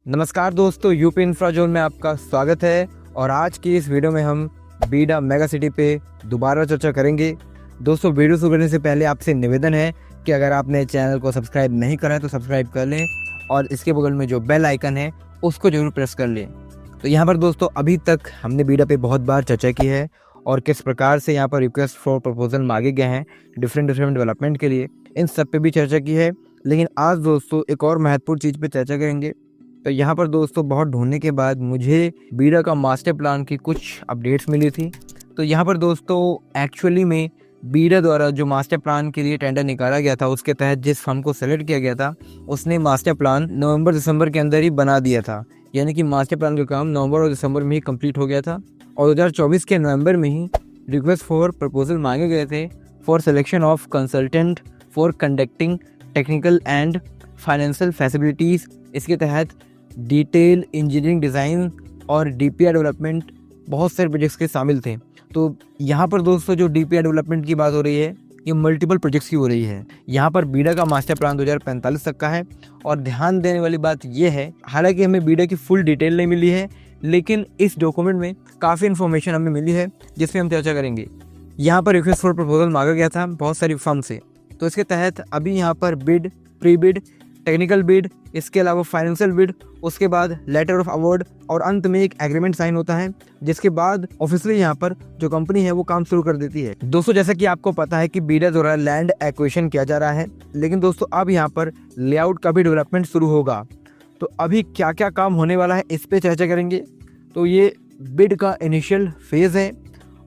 नमस्कार दोस्तों, UP infra zone में आपका स्वागत है। और आज की इस वीडियो में हम बीडा मेगा सिटी पे दोबारा चर्चा करेंगे। दोस्तों, वीडियो शुरू करने से पहले आपसे निवेदन है कि अगर आपने चैनल को सब्सक्राइब नहीं करा है तो सब्सक्राइब कर लें और इसके बगल में जो बेल आइकन है उसको जरूर प्रेस कर लें। तो यहाँ पर दोस्तों, अभी तक हमने बीडा पे बहुत बार चर्चा की है और किस प्रकार से यहाँ पर रिक्वेस्ट फॉर प्रपोजल मांगे गए हैं डिफरेंट डेवलपमेंट के लिए, इन सब पे भी चर्चा की है। लेकिन आज दोस्तों एक और महत्वपूर्ण चीज़ पे चर्चा करेंगे। तो यहाँ पर दोस्तों बहुत ढूंढने के बाद मुझे बीडा का मास्टर प्लान की कुछ अपडेट्स मिली थी। तो यहाँ पर दोस्तों एक्चुअली में बीडा द्वारा जो मास्टर प्लान के लिए टेंडर निकाला गया था, उसके तहत जिस फर्म को सेलेक्ट किया गया था उसने मास्टर प्लान नवंबर दिसंबर के अंदर ही बना दिया था। यानी कि मास्टर प्लान का काम नवंबर और दिसंबर में ही कंप्लीट हो गया था और 2024 के नवंबर में ही रिक्वेस्ट फॉर प्रपोजल मांगे गए थे for selection of consultant for conducting technical and financial facilities. इसके तहत डिटेल इंजीनियरिंग डिज़ाइन और डीपीआर डेवलपमेंट बहुत सारे प्रोजेक्ट्स के शामिल थे। तो यहाँ पर दोस्तों जो डीपीआर डेवलपमेंट की बात हो रही है ये मल्टीपल प्रोजेक्ट्स की हो रही है। यहाँ पर बीडा का मास्टर प्लान 2045 तक का है। और ध्यान देने वाली बात ये है, हालांकि हमें बीडा की फुल डिटेल नहीं मिली है, लेकिन इस डॉक्यूमेंट में काफ़ी इन्फॉर्मेशन हमें मिली है जिसमें हम चर्चा करेंगे। यहाँ पर रिक्वेस्ट फॉर प्रपोजल मांगा गया था बहुत सारी फर्म से। तो इसके तहत अभी यहाँ पर bid, pre bid, technical bid, इसके अलावा फाइनेंशियल बिड, उसके बाद लेटर ऑफ अवार्ड और अंत में एक एग्रीमेंट साइन होता है, जिसके बाद ऑफिशियली यहाँ पर जो कंपनी है वो काम शुरू कर देती है। दोस्तों जैसा कि आपको पता है कि बीडा द्वारा लैंड एक्विजिशन किया जा रहा है, लेकिन दोस्तों अब यहाँ पर लेआउट का भी डेवलपमेंट शुरू होगा। तो अभी क्या क्या काम होने वाला है इस पे चर्चा करेंगे। तो ये बिड का इनिशियल फेज है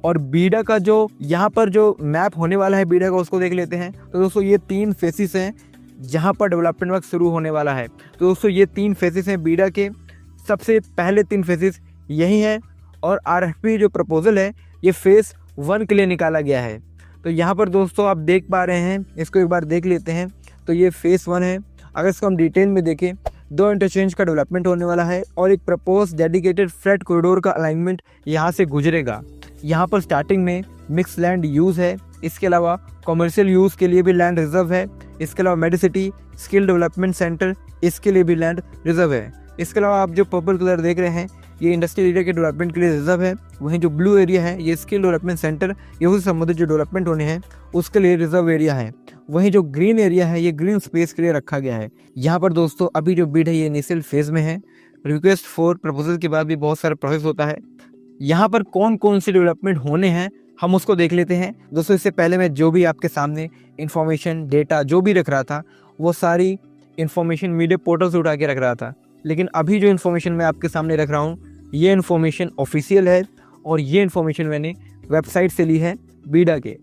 और बीडा का जो यहाँ पर जो मैप होने वाला है बीडा का, उसको देख लेते हैं। तो दोस्तों ये 3 फेसिस हैं जहाँ पर डेवलपमेंट वर्क शुरू होने वाला है। तो दोस्तों ये 3 फेसिस हैं बीडा के। सबसे पहले 3 फेसिस यही हैं और आरएफपी जो प्रपोजल है ये फेज़ 1 के लिए निकाला गया है। तो यहाँ पर दोस्तों आप देख पा रहे हैं, इसको एक बार देख लेते हैं। तो ये फेज़ 1 है। अगर इसको हम डिटेल में देखें, 2 इंटरचेंज का डेवलपमेंट होने वाला है और एक प्रपोज डेडिकेटेड फ्रेट कॉरिडोर का अलाइनमेंट यहाँ से गुजरेगा। यहाँ पर स्टार्टिंग में मिक्स लैंड यूज़ है, इसके अलावा कमर्शियल यूज़ के लिए भी लैंड रिजर्व है। इसके अलावा मेडिसिटी स्किल डेवलपमेंट सेंटर, इसके लिए भी लैंड रिजर्व है। इसके अलावा आप जो पर्पल कलर देख रहे हैं ये इंडस्ट्रियल एरिया के डेवलपमेंट के लिए रिजर्व है। वहीं जो ब्लू एरिया है ये स्किल डेवलपमेंट सेंटर, ये उससे संबंधित जो डेवलपमेंट होने हैं उसके लिए रिजर्व एरिया है। वहीं जो ग्रीन एरिया है ये ग्रीन स्पेस के लिए रखा गया है। यहाँ पर दोस्तों अभी जो बिड है ये इनिशियल फेज में है। रिक्वेस्ट फॉर प्रपोजल के बाद भी बहुत सारा प्रोसेस होता है। यहाँ पर कौन कौन से डेवलपमेंट होने हैं हम उसको देख लेते हैं। दोस्तों इससे पहले मैं जो भी आपके सामने इन्फॉर्मेशन डेटा जो भी रख रहा था वो सारी इन्फॉर्मेशन मीडिया पोर्टल से उठा के रख रहा था, लेकिन अभी जो इन्फॉर्मेशन मैं आपके सामने रख रहा हूँ ये इन्फॉर्मेशन ऑफिशियल है और ये इन्फॉर्मेशन मैंने वेबसाइट से ली है बीडा के।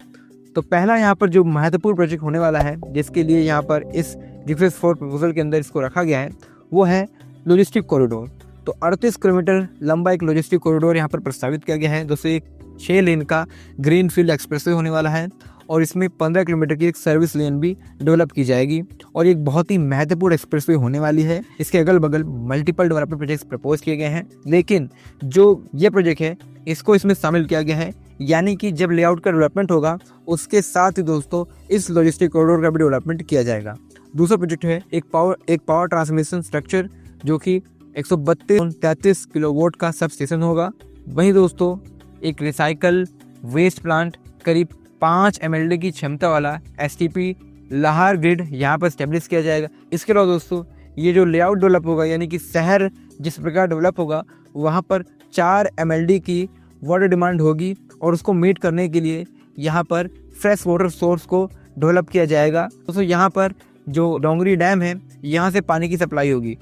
तो पहला यहाँ पर जो महत्वपूर्ण प्रोजेक्ट होने वाला है जिसके लिए यहाँ पर इस रिक्वेस्ट फॉर प्रपोजल के अंदर इसको रखा गया है वो है लॉजिस्टिक कॉरिडोर। तो 38 किलोमीटर लंबा एक लॉजिस्टिक कॉरिडोर यहाँ पर प्रस्तावित किया गया है। दोस्तों एक 6 लेन का ग्रीन फील्ड एक्सप्रेसवे होने वाला है और इसमें 15 किलोमीटर की एक सर्विस लेन भी डेवलप की जाएगी और एक बहुत ही महत्वपूर्ण एक्सप्रेसवे होने वाली है। इसके अगल बगल मल्टीपल डेवलपमेंट प्रोजेक्ट्स प्रपोज किए गए हैं, लेकिन जो ये प्रोजेक्ट है इसको इसमें शामिल किया गया है। यानी कि जब लेआउट का डेवलपमेंट होगा उसके साथ ही दोस्तों इस लॉजिस्टिक कॉरिडोर का भी डेवलपमेंट किया जाएगा। दूसरा प्रोजेक्ट है एक पावर ट्रांसमिशन स्ट्रक्चर जो कि 132-33 किलोवाट का सब स्टेशन होगा। वहीं दोस्तों एक रिसाइकल वेस्ट प्लांट करीब 5 MLD की क्षमता वाला STP लाहौर ग्रिड यहाँ पर स्टेब्लिश किया जाएगा। इसके अलावा दोस्तों ये जो लेआउट डेवलप होगा यानी कि शहर जिस प्रकार डेवलप होगा वहाँ पर 4 MLD की वाटर डिमांड होगी और उसको मीट करने के लिए यहाँ पर फ्रेश वाटर सोर्स को डेवलप किया जाएगा। दोस्तों यहाँ पर जो डोंगरी डैम है यहाँ से पानी की सप्लाई होगी।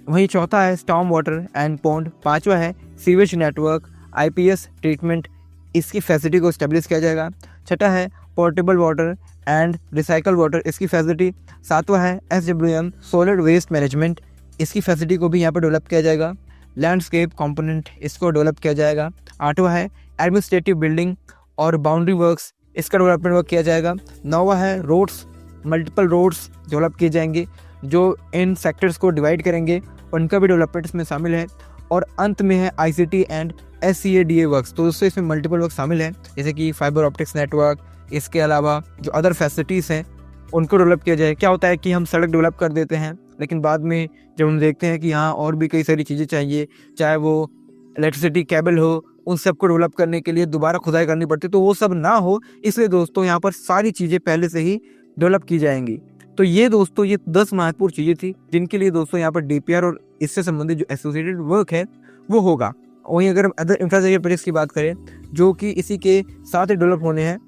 वहीं चौथा है स्टॉर्म वाटर एंड पॉन्ड। पांचवा है सीवेज नेटवर्क IPS ट्रीटमेंट, इसकी फैसिलिटी को स्टेब्लिश किया जाएगा। छठा है portable water and recycle water, इसकी फैसिलिटी। सातवां है SWM सॉलिड वेस्ट मैनेजमेंट, इसकी फैसिलिटी को भी यहाँ पर डेवलप किया जाएगा। लैंडस्केप कंपोनेंट, इसको डेवलप किया जाएगा। आठवां है एडमिनिस्ट्रेटिव बिल्डिंग और बाउंड्री वर्क्स, इसका डेवलपमेंट वर्क किया जाएगा। नौवां है रोड्स, मल्टीपल रोड्स डेवलप किए जाएंगे जो इन सेक्टर्स को डिवाइड करेंगे, उनका भी डेवलपमेंट इसमें शामिल है। और अंत में है ICT एंड SCADA वर्क्स। तो दोस्तों इसमें मल्टीपल वर्क शामिल है जैसे कि फाइबर ऑप्टिक्स नेटवर्क, इसके अलावा जो अदर फैसिलिटीज़ हैं उनको डेवलप किया जाए। क्या होता है कि हम सड़क डेवलप कर देते हैं लेकिन बाद में जब हम देखते हैं कि यहाँ और भी कई सारी चीज़ें चाहिए, चाहे वो इलेक्ट्रिसिटी केबल हो, उन सबको डेवलप करने के लिए दोबारा खुदाई करनी पड़ती है, तो वो सब ना हो इसलिए दोस्तों यहाँ पर सारी चीज़ें पहले से ही डेवलप की जाएंगी। तो ये दोस्तों ये 10 महत्वपूर्ण चीज़ें थी जिनके लिए दोस्तों यहाँ पर डीपीआर और इससे संबंधित जो एसोसिएटेड वर्क है वो होगा। वहीं अगर हम अदर इंफ्रास्ट्रक्चर प्रोजेक्ट्स की बात करें जो कि इसी के साथ ही डेवलप होने हैं,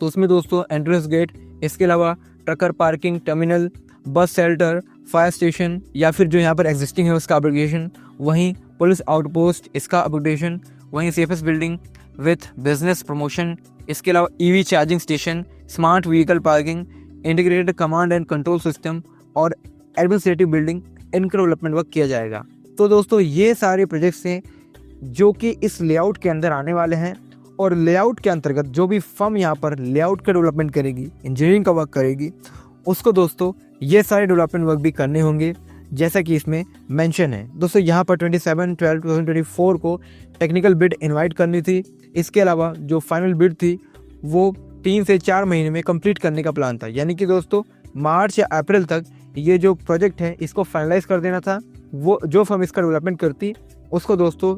तो उसमें दोस्तों एंट्रेंस गेट, इसके अलावा trucker parking, terminal, bus shelter, fire station या फिर जो यहाँ पर एग्जिस्टिंग है उसका अपग्रेडेशन, वहीं पुलिस आउटपोस्ट इसका अपग्रेडेशन, वहीं सेफेस बिल्डिंग विथ बिजनेस प्रमोशन, इसके अलावा EV charging station, smart vehicle parking, integrated command and control system और एडमिनिस्ट्रेटिव बिल्डिंग, इनका डेवलपमेंट वर्क किया जाएगा। तो दोस्तों ये सारे प्रोजेक्ट्स हैं जो कि इस लेआउट के अंदर आने वाले हैं और लेआउट के अंतर्गत जो भी फर्म यहाँ पर लेआउट का डेवलपमेंट करेगी, इंजीनियरिंग का वर्क करेगी, उसको दोस्तों ये सारे डेवलपमेंट वर्क भी करने होंगे जैसा कि इसमें मेंशन है। दोस्तों यहाँ पर 27/12/2024 को टेक्निकल बिड इनवाइट करनी थी। इसके अलावा जो फाइनल बिड थी वो 3 से 4 महीने में कंप्लीट करने का प्लान था, यानी कि दोस्तों मार्च या अप्रैल तक ये जो प्रोजेक्ट है इसको फाइनलाइज कर देना था। वो जो फर्म इसका डेवलपमेंट करती उसको दोस्तों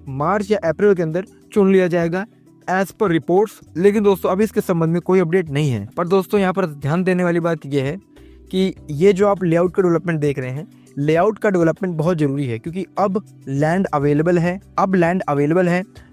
मार्च या अप्रैल के अंदर चुन लिया जाएगा एज पर रिपोर्ट्स। लेकिन दोस्तों अभी इसके संबंध में कोई अपडेट नहीं है। पर दोस्तों यहाँ पर ध्यान देने वाली बात यह है कि ये जो आप लेआउट का डेवलपमेंट देख रहे हैं, लेआउट का डेवलपमेंट बहुत ज़रूरी है क्योंकि अब लैंड अवेलेबल है।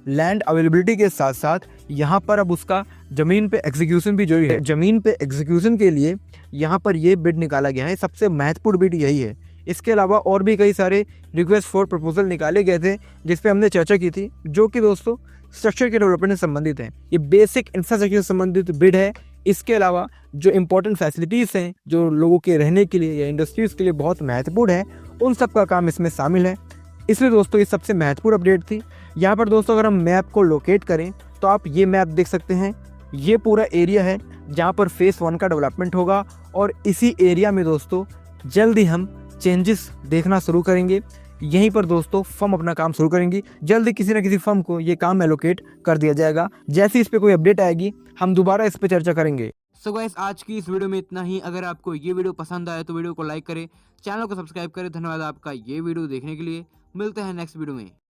लैंड अवेलेबिलिटी के साथ साथ यहाँ पर अब उसका ज़मीन पे एग्जीक्यूशन भी जरूरी है। ज़मीन पे एग्जीक्यूशन के लिए यहाँ पर ये बिड निकाला गया है, सबसे महत्वपूर्ण बिड यही है। इसके अलावा और भी कई सारे रिक्वेस्ट फॉर प्रपोजल निकाले गए थे जिस पे हमने चर्चा की थी, जो कि दोस्तों स्ट्रक्चर के डेवलपमेंट से संबंधित है। ये बेसिक इंफ्रास्ट्रक्चर से संबंधित बिड है। इसके अलावा जो इम्पोर्टेंट फैसिलिटीज़ हैं जो लोगों के रहने के लिए या इंडस्ट्रीज़ के लिए बहुत महत्वपूर्ण है, उन सब का काम इसमें शामिल है। इसलिए दोस्तों ये सबसे महत्वपूर्ण अपडेट थी। यहाँ पर दोस्तों अगर हम मैप को लोकेट करें तो आप ये मैप देख सकते हैं। ये पूरा एरिया है जहाँ पर फेज़ 1 का डेवलपमेंट होगा और इसी एरिया में दोस्तों जल्द ही हम चेंजेस देखना शुरू करेंगे। यहीं पर दोस्तों फर्म अपना काम शुरू करेंगी। जल्दी किसी न किसी फर्म को ये काम एलोकेट कर दिया जाएगा। जैसे इस पे कोई अपडेट आएगी हम दोबारा इस पे चर्चा करेंगे। सो गाइस आज की इस वीडियो में इतना ही। अगर आपको ये वीडियो पसंद आया तो वीडियो को लाइक करें, चैनल को सब्सक्राइब करें। धन्यवाद आपका ये वीडियो देखने के लिए। मिलते हैं नेक्स्ट वीडियो में।